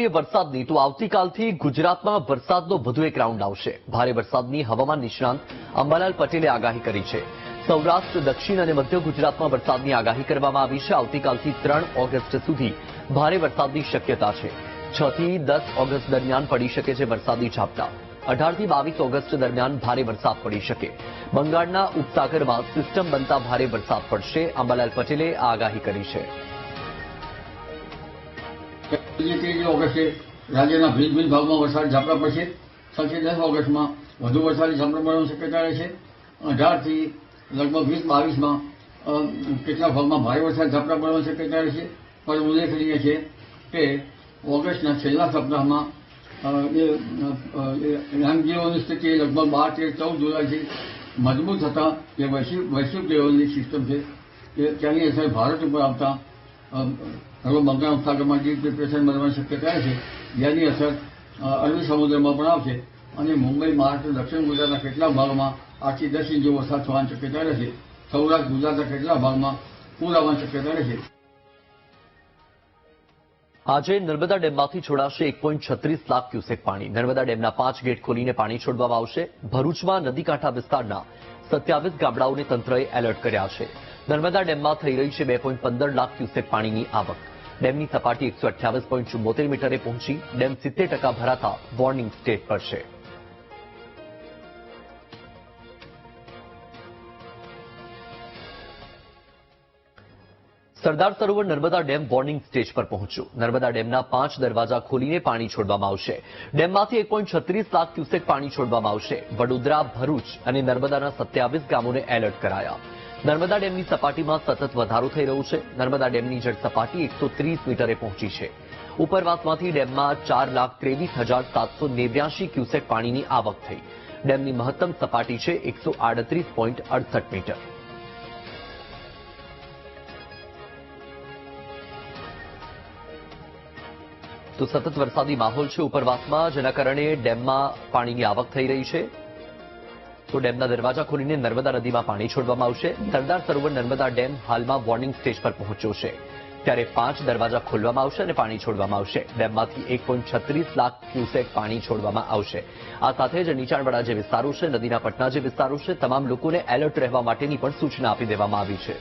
કરીએ વરસાદની તો આવતીકાલથી ગુજરાતમાં વરસાદનો વધુ એક રાઉન્ડ આવશે। ભારે વરસાદની હવામાન નિષ્ણાંત અંબાલાલ પટેલે આગાહી કરી છે। સૌરાષ્ટ્ર, દક્ષિણ અને મધ્ય ગુજરાતમાં વરસાદની આગાહી કરવામાં આવી છે। આવતીકાલથી 3 ઓગસ્ટ સુધી ભારે વરસાદની શક્યતા છે। 6 થી 10 ઓગસ્ટ દરમિયાન પડી શકે છે વરસાદી ઝાપટા। 18 થી 22 ઓગસ્ટ દરમિયાન ભારે વરસાદ પડી શકે। બંગાળના ઉપસાગરમાં સિસ્ટમ બનતા ભારે વરસાદ પડશે। અંબાલાલ પટેલે આ આગાહી કરી છે। 23 ઓગસ્ટે રાજ્યના વિવિધ ભાગમાં વરસાદ ઝાપટા પડશે। 6 થી 10 ઓગસ્ટમાં વધુ વરસાદી ઝાપટા પડવાની શક્યતા રહેશે। 18 થી લગભગ 20-22માં કેટલાક ભાગમાં ભારે વરસાદ ઝાપટા પડવાની શક્યતા રહેશે। પણ ઉલ્લેખનીય છે કે ઓગસ્ટના છેલ્લા સપ્તાહમાં એનજીઓની સ્થિતિ લગભગ 12, 13, 14 જુલાઈથી મજબૂત થતાં જે વૈશ્વિક લેવલની સિસ્ટમ છે ત્યાંની અસર ભારત ઉપર આવતા હવે બંગાળ ઉપસાગરમાં ડીપ ડિપ્રેશન બનવાની શક્યતા છે, જેની અસર અરબી સમુદ્રમાં પણ આવશે અને મુંબઈ, મહારાષ્ટ્ર, દક્ષિણ ગુજરાતના કેટલાક ભાગમાં 8 થી 10 ઇંચ જેવો વરસાદ થવાની શક્યતા રહેશે। સૌરાષ્ટ્ર ગુજરાતના કેટલાક ભાગમાં પૂર આવવાની શક્યતા રહેશે। આજે નર્મદા ડેમમાંથી છોડાશે 1.36 લાખ ક્યુસેક પાણી। નર્મદા ડેમના 5 ગેટ ખોલીને પાણી છોડવામાં આવશે। ભરૂચમાં નદીકાંઠા વિસ્તારના 27 ગામડાઓને તંત્રએ એલર્ટ કર્યા છે। નર્મદા ડેમમાં થઈ રહી છે 2.15 લાખ ક્યુસેક પાણીની આવક। ડેમની સપાટી 128.74 મીટરે પહોંચી ડેમ 70% ભરાતા વોર્નિંગ સ્ટેજ પર છે। Sardar Sarovar Narmada dam warning stage પર પહોંચ્યું। નર્મદા ડેમના 5 દરવાજા ખોલીને પાણી છોડવામાં આવશે। ડેમમાંથી 1.36 લાખ ક્યુસેક પાણી છોડવામાં આવશે। વડોદરા, ભરૂચ અને નર્મદાના 27 ગામોને એલર્ટ કરાયા। નર્મદા ડેમની સપાટીમાં સતત વધારો થઈ રહ્યો છે। નર્મદા ડેમની જળ સપાટી 130 મીટરે પહોંચી છે। ઉપરવાસમાંથી ડેમમાં 4,23,789 ક્યુસેક પાણીની આવક થઈ। ડેમની મહત્તમ સપાટી છે 138.68 મીટર। તો સતત વરસાદી માહોલ છે ઉપરવાસમાં, જેના કારણે ડેમમાં પાણીની આવક થઈ રહી છે। તો ડેમના દરવાજા ખોલીને નર્મદા નદીમાં પાણી છોડવામાં આવશે। સરદાર સરોવર નર્મદા ડેમ હાલમાં વોર્નિંગ સ્ટેજ પર પહોંચ્યો છે, ત્યારે 5 દરવાજા ખોલવામાં આવશે અને પાણી છોડવામાં આવશે। ડેમમાંથી 1.36 લાખ ક્યુસેક પાણી છોડવામાં આવશે। આ સાથે જ નીચાણવાળા જે વિસ્તારો છે, નદીના પટના જે વિસ્તારો છે, તમામ લોકોને એલર્ટ રહેવા માટેની પણ સૂચના આપી દેવામાં આવી છે।